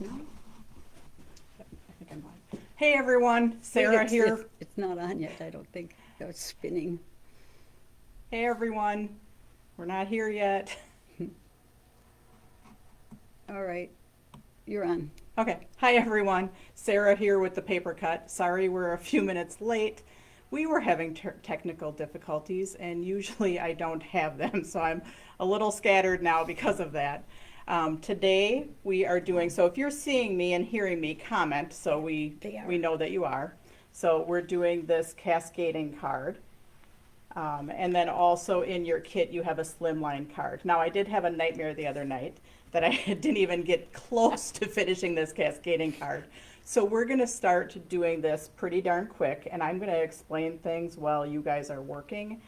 it now? I think I'm on. Hey everyone, Sarah here. It's not on yet, I don't think. No, it's spinning. Hey everyone, we're not here yet. All right, you're on. Okay, hi everyone, Sarah here with the paper cut. Sorry we're a few minutes late. We were having technical difficulties and usually I don't have them, so I'm a little scattered now because of that. Today we are doing, so if you're seeing me and hearing me, comment so we know that you are. So we're doing this cascading card. And then also in your kit you have a slimline card. Now I did have a nightmare the other night that I didn't even get close to finishing this cascading card. So we're going to start doing this pretty darn quick, and I'm going to explain things while you guys are working.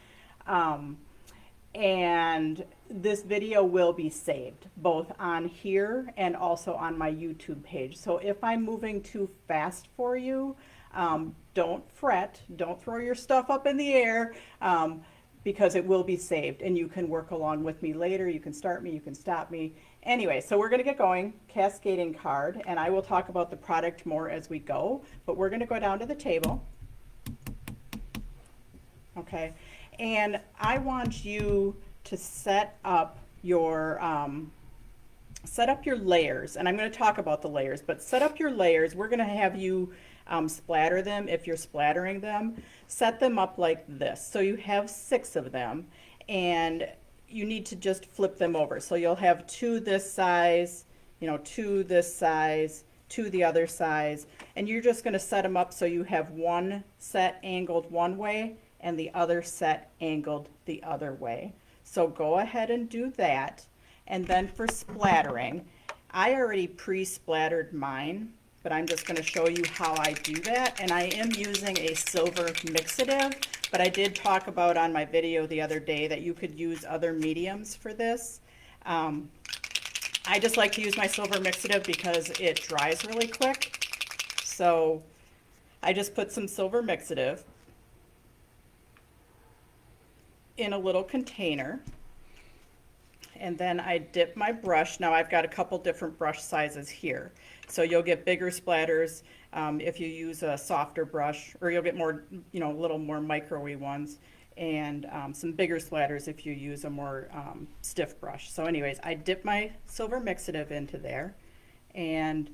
And this video will be saved both on here and also on my YouTube page. So if I'm moving too fast for you, don't fret, don't throw your stuff up in the air, because it will be saved and you can work along with me later. You can start me, you can stop me. Anyway, so we're going to get going, cascading card, and I will talk about the product more as we go, but we're going to go down to the table. Okay, and I want you to set up your layers, and I'm going to talk about the layers, but set up your layers. We're going to have you splatter them if you're splattering them. Set them up like this. So you have 6 of them, and you need to just flip them over. So you'll have 2 this size, 2 this size, 2 the other size, and you're just going to set them up so you have one set angled one way and the other set angled the other way. So go ahead and do that. And then for splattering, I already pre-splattered mine, but I'm just going to show you how I do that. And I am using a silver mixative, but I did talk about on my video the other day that you could use other mediums for this. I just like to use my silver mixative because it dries really quick. So I just put some silver mixative in a little container, and then I dip my brush. Now I've got a couple different brush sizes here, so you'll get bigger splatters if you use a softer brush, or you'll get more, a little more micro-y ones, and some bigger splatters if you use a more stiff brush. So anyways, I dip my silver mixative into there, and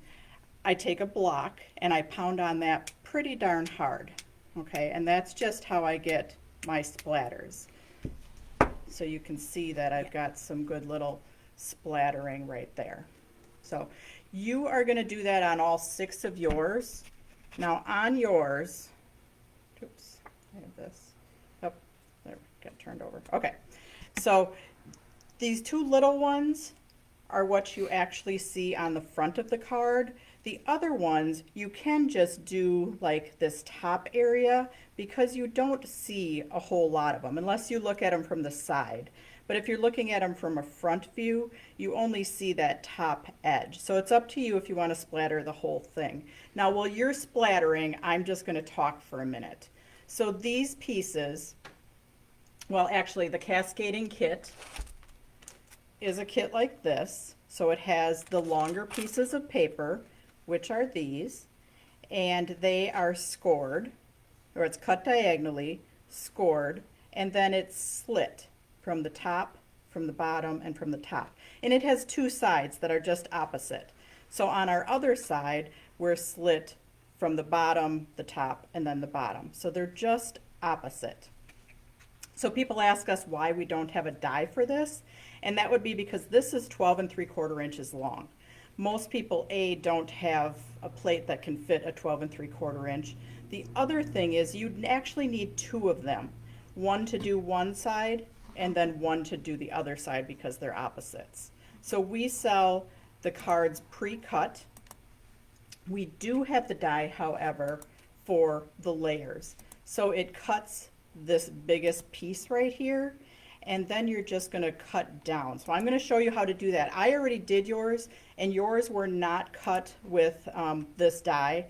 I take a block and I pound on that pretty darn hard. Okay, and that's just how I get my splatters. So you can see that I've got some good little splattering right there. So you are going to do that on all 6 of yours. Now on yours, oops, I have this. Oh, there, got turned over. Okay, so these 2 little ones are what you actually see on the front of the card. The other ones, you can just do like this top area because you don't see a whole lot of them unless you look at them from the side. But if you're looking at them from a front view, you only see that top edge. So it's up to you if you want to splatter the whole thing. Now while you're splattering, I'm just going to talk for a minute. So these pieces, well actually the cascading kit is a kit like this. So it has the longer pieces of paper, which are these, and they are scored, or it's cut diagonally, scored, and then it's slit from the top, from the bottom, and from the top. And it has 2 sides that are just opposite. So on our other side, we're slit from the bottom, the top, and then the bottom. So they're just opposite. So people ask us why we don't have a die for this, and that would be because this is 12 3/4 inches long. Most people, don't have a plate that can fit a 12 3/4 inch. The other thing is you actually need 2 of them. One to do one side and then one to do the other side because they're opposites. So we sell the cards pre-cut. We do have the die, however, for the layers. So it cuts this biggest piece right here, and then you're just going to cut down. So I'm going to show you how to do that. I already did yours, and yours were not cut with this die.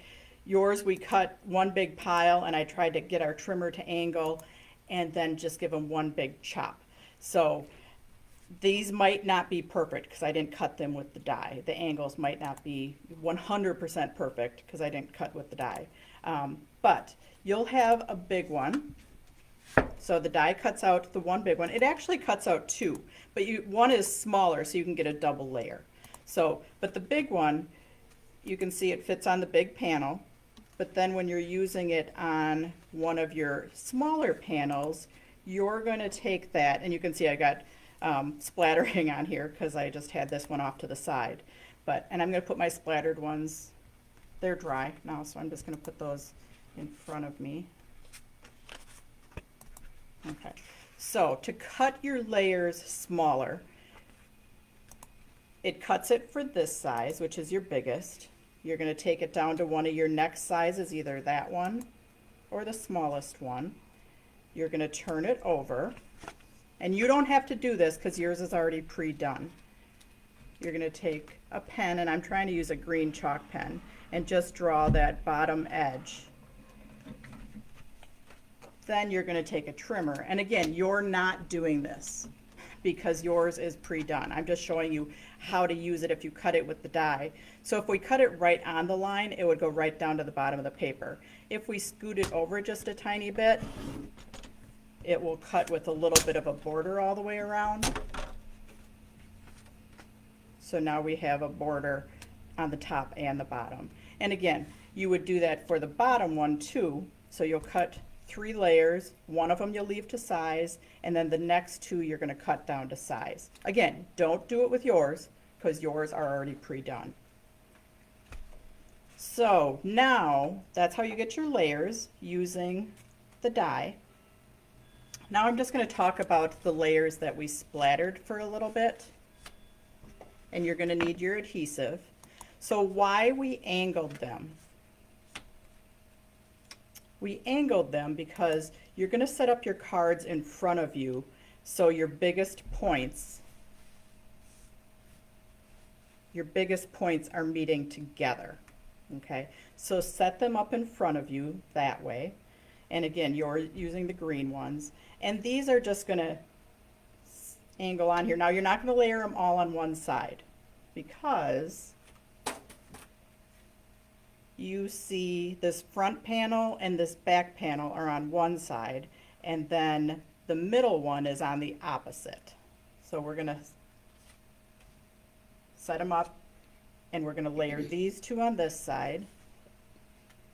Yours we cut one big pile, and I tried to get our trimmer to angle and then just give them one big chop. So These might not be perfect because I didn't cut them with the die. The angles might not be 100% perfect because I didn't cut with the die. But you'll have a big one. So the die cuts out the one big one. It actually cuts out two, but one is smaller so you can get a double layer. So, but the big one, you can see it fits on the big panel, but then when you're using it on one of your smaller panels, you're going to take that, and you can see I got splattering on here because I just had this one off to the side. And I'm going to put my splattered ones, they're dry now, so I'm just going to put those in front of me. Okay, so to cut your layers smaller, it cuts it for this size, which is your biggest. You're going to take it down to one of your next sizes, either that one or the smallest one. You're going to turn it over, and you don't have to do this because yours is already pre-done. You're going to take a pen, and I'm trying to use a green chalk pen, and just draw that bottom edge. Then you're going to take a trimmer, and again, you're not doing this because yours is pre-done. I'm just showing you how to use it if you cut it with the die. So if we cut it right on the line, it would go right down to the bottom of the paper. If we scoot it over just a tiny bit, it will cut with a little bit of a border all the way around. So now we have a border on the top and the bottom. And again, you would do that for the bottom one too. So you'll cut 3 layers, one of them you'll leave to size, and then the next 2 you're going to cut down to size. Again, don't do it with yours because yours are already pre-done. So now that's how you get your layers using the die. Now I'm just going to talk about the layers that we splattered for a little bit, and you're going to need your adhesive. So why we angled them. We angled them because you're going to set up your cards in front of you so your biggest points are meeting together. Okay, so set them up in front of you that way. And again, you're using the green ones. And these are just going to angle on here. Now you're not going to layer them all on one side because you see this front panel and this back panel are on one side, and then the middle one is on the opposite. So we're going to set them up, and we're going to layer these 2 on this side,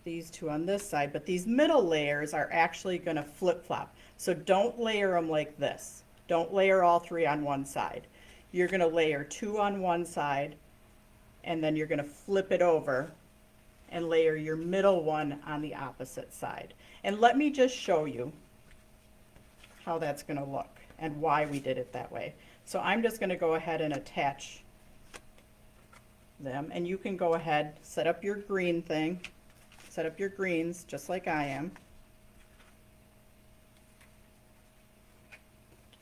these 2 on this side, but these middle layers are actually going to flip-flop. So don't layer them like this. Don't layer all 3 on one side. You're going to layer 2 on one side, and then you're going to flip it over and layer your middle one on the opposite side. And let me just show you how that's going to look and why we did it that way. So I'm just going to go ahead and attach them, and you can go ahead, set up your green thing, set up your greens just like I am.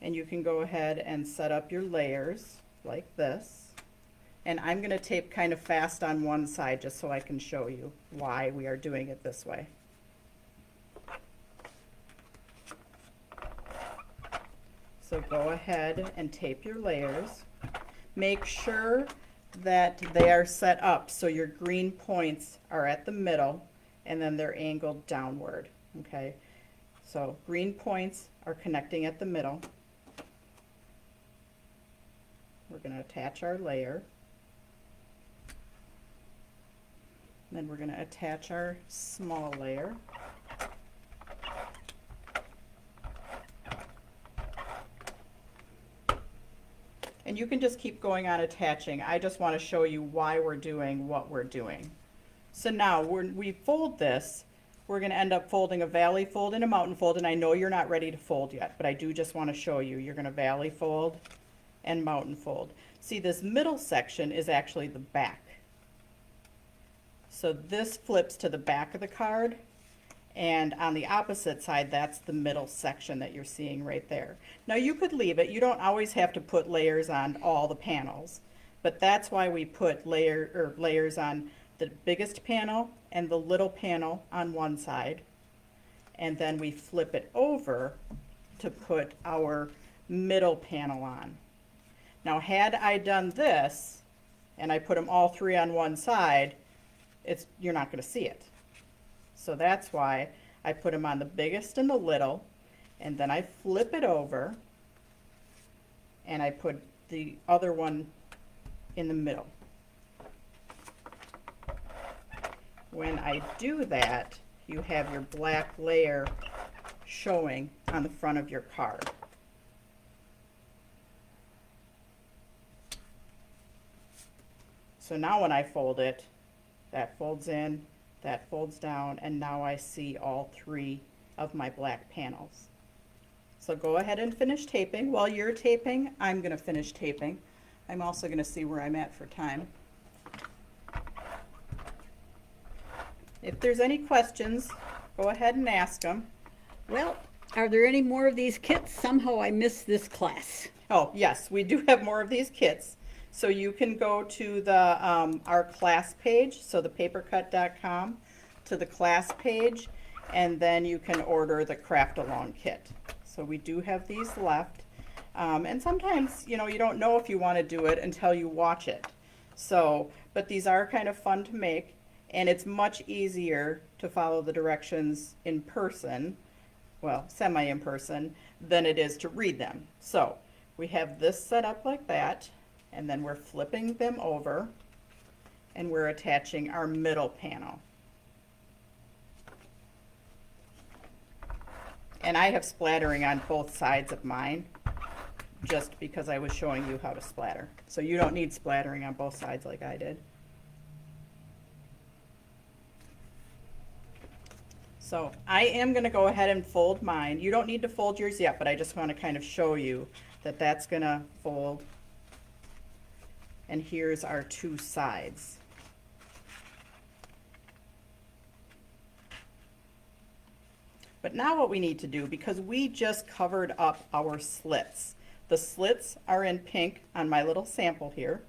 And you can go ahead and set up your layers like this. And I'm going to tape kind of fast on one side just so I can show you why we are doing it this way. So go ahead and tape your layers. Make sure that they are set up so your green points are at the middle and then they're angled downward. Okay, so green points are connecting at the middle. We're going to attach our layer. Then we're going to attach our small layer. And you can just keep going on attaching. I just want to show you why we're doing what we're doing. So now when we fold this, we're going to end up folding a valley fold and a mountain fold. And I know you're not ready to fold yet, but I do just want to show you. You're going to valley fold and mountain fold. See, this middle section is actually the back. So this flips to the back of the card, and on the opposite side, that's the middle section that you're seeing right there. Now you could leave it. You don't always have to put layers on all the panels, but that's why we put layers on the biggest panel and the little panel on one side, and then we flip it over to put our middle panel on. Now, had I done this and I put them all three on one side, you're not going to see it. So that's why I put them on the biggest and the little, and then I flip it over and I put the other one in the middle. When I do that, you have your black layer showing on the front of your card. So now when I fold it, that folds in, that folds down, and now I see all three of my black panels. So go ahead and finish taping. While you're taping, I'm going to finish taping. I'm also going to see where I'm at for time. If there's any questions, go ahead and ask them. Well, are there any more of these kits? Somehow I missed this class. Oh, yes, we do have more of these kits. So you can go to the our class page, so the papercut.com, to the class page, and then you can order the Craftalong kit. So we do have these left. And sometimes, you know, you don't know if you want to do it until you watch it. So, but these are kind of fun to make, and it's much easier to follow the directions in person, well, semi in person, than it is to read them. So we have this set up like that, and then we're flipping them over and we're attaching our middle panel. And I have splattering on both sides of mine just because I was showing you how to splatter. So you don't need splattering on both sides like I did. So I am going to go ahead and fold mine. You don't need to fold yours yet, but I just want to kind of show you that that's going to fold. And here's our two sides. But now what we need to do, because we just covered up our slits. The slits are in pink on my little sample here.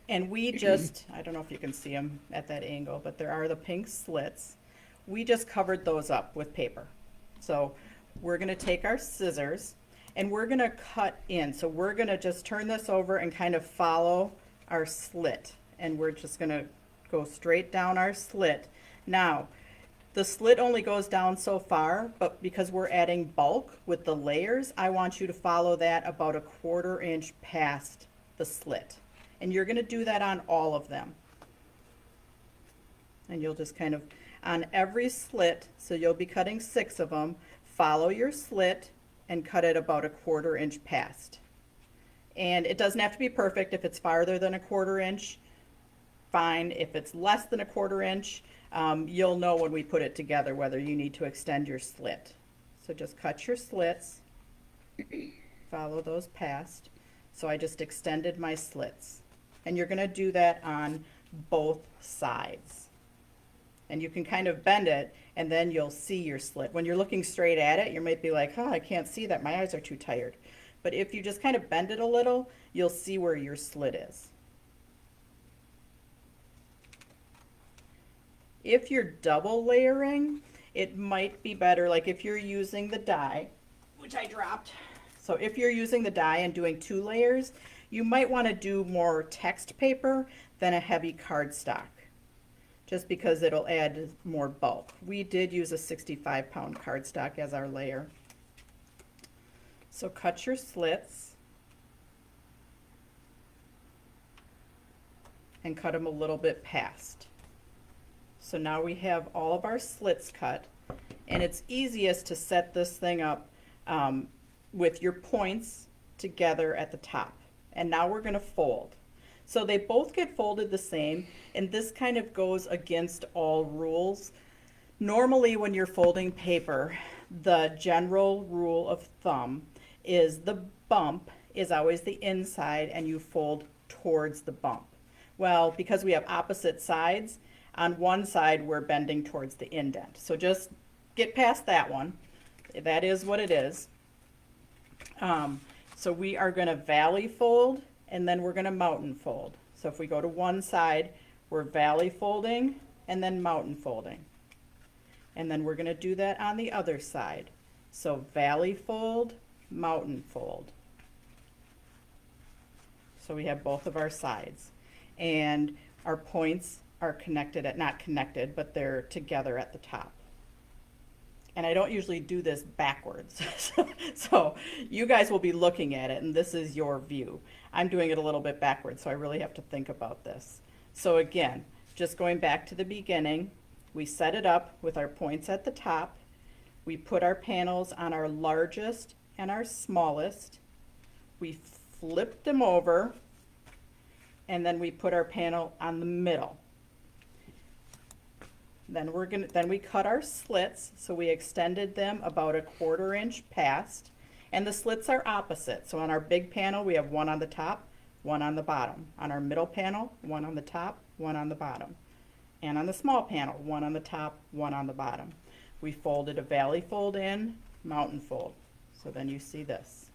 And we just, I don't know if you can see them at that angle, but there are the pink slits. We just covered those up with paper. So we're going to take our scissors and we're going to cut in. So we're going to just turn this over and kind of follow our slit. And we're just going to go straight down our slit. Now, the slit only goes down so far, but because we're adding bulk with the layers, I want you to follow that about 1/4 inch past the slit. And you're going to do that on all of them. And you'll just kind of, on every slit, so you'll be cutting 6 of them, follow your slit and cut it about 1/4 inch past. And it doesn't have to be perfect. If it's farther than 1/4 inch, fine. If it's less than 1/4 inch, you'll know when we put it together whether you need to extend your slit. So just cut your slits, follow those past. So I just extended my slits. And you're going to do that on both sides. And you can kind of bend it, and then you'll see your slit. When you're looking straight at it, you might be like, oh, I can't see that. My eyes are too tired. But if you just kind of bend it a little, you'll see where your slit is. If you're double layering, it might be better, like if you're using the die, which I dropped. So if you're using the die and doing 2 layers, you might want to do more text paper than a heavy cardstock, just because it'll add more bulk. We did use a 65-pound cardstock as our layer. So cut your slits and cut them a little bit past. So now we have all of our slits cut, and it's easiest to set this thing up with your points together at the top. And now we're going to fold. So they both get folded the same, and this kind of goes against all rules. Normally when you're folding paper, the general rule of thumb is the bump is always the inside and you fold towards the bump. Well, because we have opposite sides, on one side we're bending towards the indent. So just get past that one. That is what it is. So we are going to valley fold, and then we're going to mountain fold. So if we go to one side, we're valley folding and then mountain folding. And then we're going to do that on the other side. So valley fold, mountain fold. So we have both of our sides. And our points are connected at, not connected, but they're together at the top. And I don't usually do this backwards. So you guys will be looking at it and this is your view. I'm doing it a little bit backwards, so I really have to think about this. So again, just going back to the beginning, we set it up with our points at the top. We put our panels on our largest and our smallest. We flipped them over, and then we put our panel on the middle. Then we cut our slits, so we extended them about 1/4 inch past, and the slits are opposite. So on our big panel, we have one on the top, one on the bottom. On our middle panel, one on the top, one on the bottom. And on the small panel, one on the top, one on the bottom. We folded a valley fold in, mountain fold. So then you see this.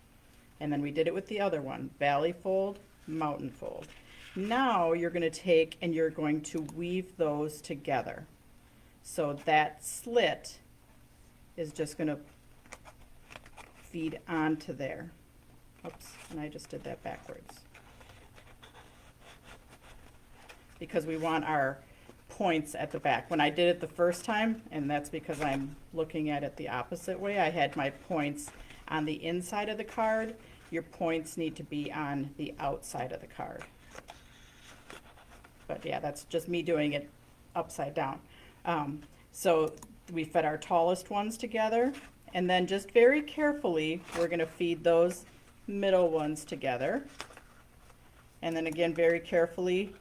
And then we did it with the other one, valley fold, mountain fold. Now you're going to take and you're going to weave those together. So that slit is just going to feed onto there. Oops, and I just did that backwards. Because we want our points at the back. When I did it the first time, and that's because I'm looking at it the opposite way, I had my points on the inside of the card. Your points need to be on the outside of the card. But yeah, that's just me doing it upside down. So we fed our tallest ones together, and then just very carefully, we're going to feed those middle ones together. And then again, very carefully,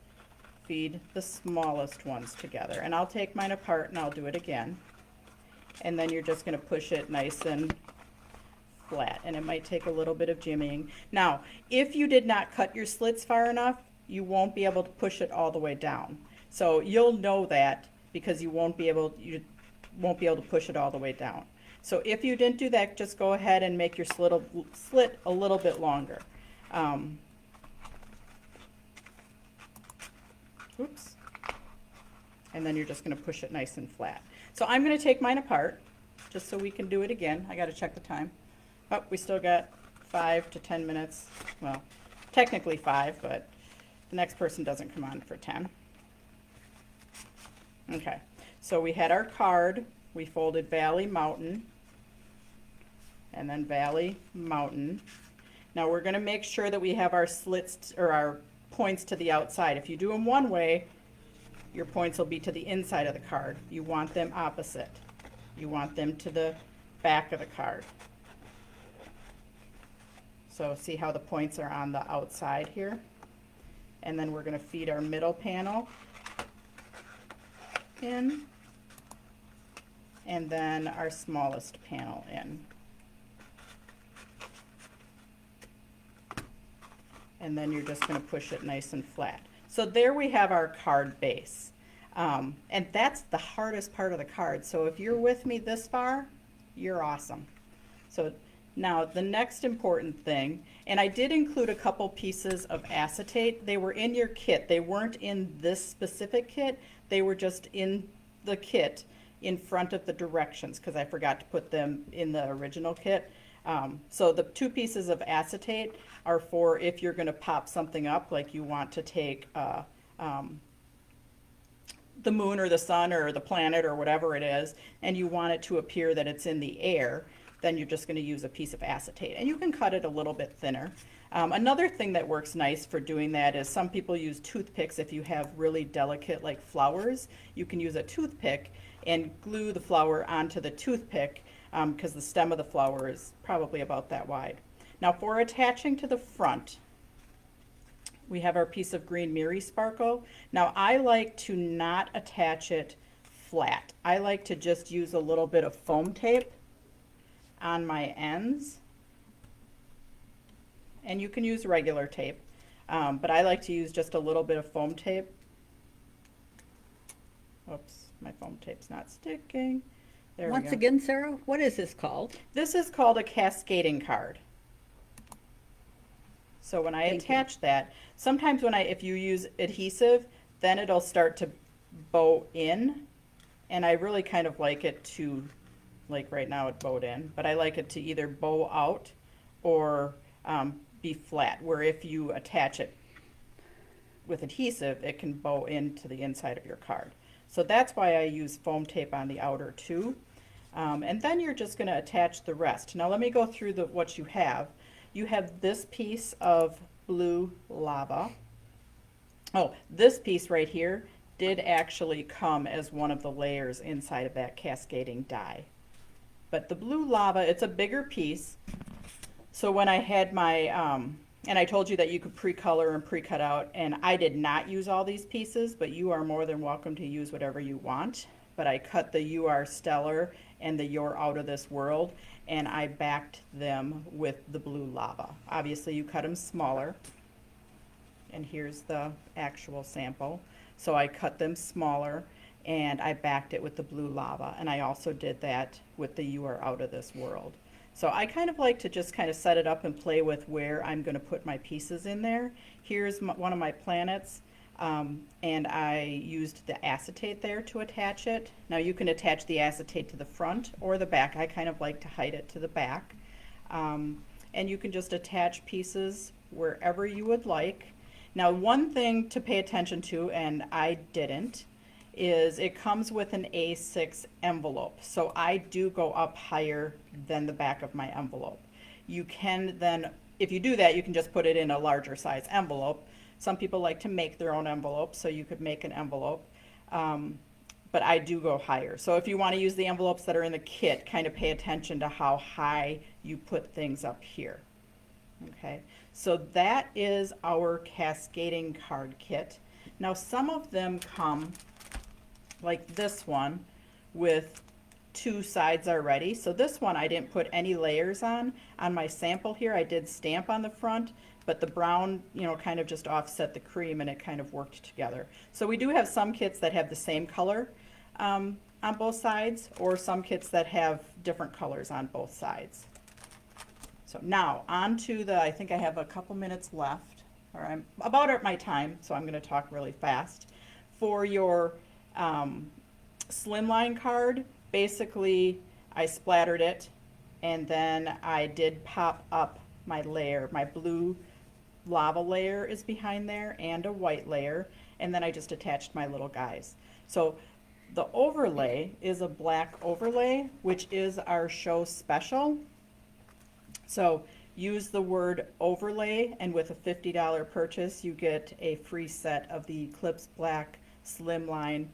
feed the smallest ones together. And I'll take mine apart and I'll do it again. And then you're just going to push it nice and flat, and it might take a little bit of jimmying. Now, if you did not cut your slits far enough, you won't be able to push it all the way down. So you'll know that because you won't be able to push it all the way down. So if you didn't do that, just go ahead and make your slit a little bit longer. Oops. And then you're just going to push it nice and flat. So I'm going to take mine apart just so we can do it again. I got to check the time. Oh, we still got 5 to 10 minutes. Well, technically 5, but the next person doesn't come on for 10. Okay, so we had our card. We folded valley, mountain, and then valley, mountain. Now we're going to make sure that we have our slits or our points to the outside. If you do them one way, your points will be to the inside of the card. You want them opposite. You want them to the back of the card. So see how the points are on the outside here? And then we're going to feed our middle panel in, and then our smallest panel in. And then you're just going to push it nice and flat. So there we have our card base. And that's the hardest part of the card. So if you're with me this far, you're awesome. So now the next important thing, and I did include a couple pieces of acetate. They were in your kit. They weren't in this specific kit. They were just in the kit in front of the directions because I forgot to put them in the original kit. So the 2 pieces of acetate are for if you're going to pop something up, like you want to take the moon or the sun or the planet or whatever it is, and you want it to appear that it's in the air, then you're just going to use a piece of acetate. And you can cut it a little bit thinner. Another thing that works nice for doing that is some people use toothpicks. If you have really delicate like flowers, you can use a toothpick and glue the flower onto the toothpick because the stem of the flower is probably about that wide. Now for attaching to the front, we have our piece of green Miri Sparkle. Now I like to not attach it flat. I like to just use a little bit of foam tape on my ends. And you can use regular tape, but I like to use just a little bit of foam tape. Oops, my foam tape's not sticking. There we go. Once again, Sarah, what is this called? This is called a cascading card. So when I attach that, sometimes if you use adhesive, then it'll start to bow in, and I really kind of like it to, like right now it bowed in, but I like it to either bow out or be flat, where if you attach it with adhesive, it can bow into the inside of your card. So that's why I use foam tape on the outer too. And then you're just going to attach the rest. Now let me go through what you have. You have this piece of blue lava. Oh, this piece right here did actually come as one of the layers inside of that cascading die. But the blue lava, it's a bigger piece. So when I had my, and I told you that you could pre-color and pre-cut out, and I did not use all these pieces, but you are more than welcome to use whatever you want. But I cut the You Are Stellar and the You're Out of This World, and I backed them with the blue lava. Obviously you cut them smaller, and here's the actual sample. So I cut them smaller and I backed it with the blue lava, and I also did that with the You Are Out of This World. So I kind of like to just kind of set it up and play with where I'm going to put my pieces in there. Here's one of my planets, and I used the acetate there to attach it. Now you can attach the acetate to the front or the back. I kind of like to hide it to the back. And you can just attach pieces wherever you would like. Now one thing to pay attention to, and I didn't, is it comes with an A6 envelope. So I do go up higher than the back of my envelope. You can then, if you do that, you can just put it in a larger size envelope. Some people like to make their own envelopes, so you could make an envelope. But I do go higher. So if you want to use the envelopes that are in the kit, kind of pay attention to how high you put things up here. Okay, so that is our cascading card kit. Now some of them come like this one with two sides already. So this one I didn't put any layers on. On my sample here I did stamp on the front, but the brown, you know, kind of just offset the cream and it kind of worked together. So we do have some kits that have the same color on both sides, or some kits that have different colors on both sides. So now on to the, I think I have a couple minutes left, or I'm about at my time, so I'm going to talk really fast. For your Slimline card, basically I splattered it, and then I did pop up my layer. My blue lava layer is behind there and a white layer, and then I just attached my little guys. So the overlay is a black overlay, which is our show special. So use the word overlay, and with a $50 purchase you get a free set of the Eclipse Black Slimline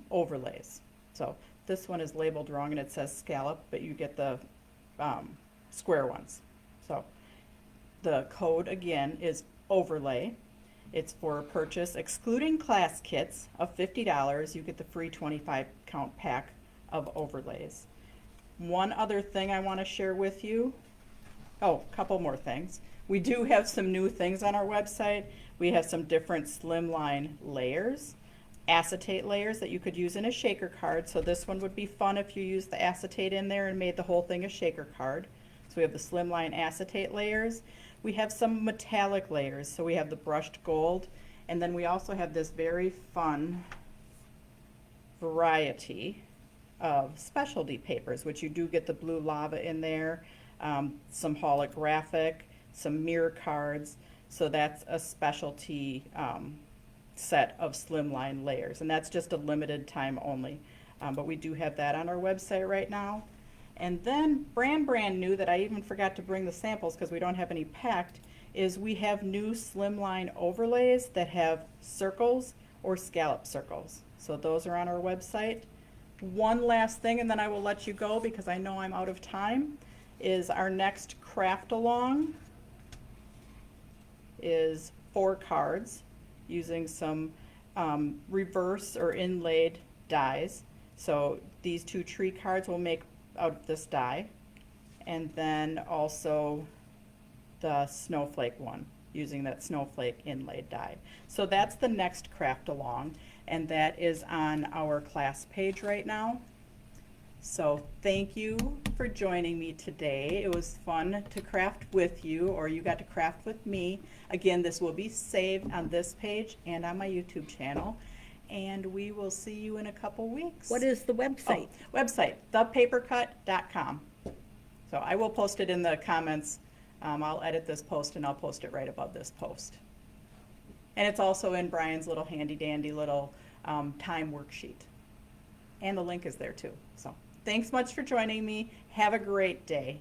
overlays. So this one is labeled wrong and it says scallop, but you get the square ones. So the code again is overlay. It's for a purchase excluding class kits of $50. You get the free 25 count pack of overlays. One other thing I want to share with you. Oh, a couple more things. We do have some new things on our website. We have some different Slimline layers, acetate layers that you could use in a shaker card. So this one would be fun if you used the acetate in there and made the whole thing a shaker card. So we have the Slimline acetate layers. We have some metallic layers. So we have the brushed gold, and then we also have this very fun variety of specialty papers, which you do get the blue lava in there, some holographic, some mirror cards. So that's a specialty set of Slimline layers, and that's just a limited time only. But we do have that on our website right now. And then brand new that I even forgot to bring the samples because we don't have any packed, is we have new Slimline overlays that have circles or scallop circles. So those are on our website. One last thing, and then I will let you go because I know I'm out of time, is our next Craftalong is 4 cards using some reverse or inlaid dies. So these 2 tree cards will make out of this die, and then also the snowflake one using that snowflake inlaid die. So that's the next Craftalong, and that is on our class page right now. So thank you for joining me today. It was fun to craft with you, or you got to craft with me. Again, this will be saved on this page and on my YouTube channel. And we will see you in a couple weeks. What is the website? Oh, website, thepapercut.com. So I will post it in the comments. I'll edit this post and I'll post it right above this post. And it's also in Brian's little handy dandy little time worksheet. And the link is there too. So thanks much for joining me. Have a great day.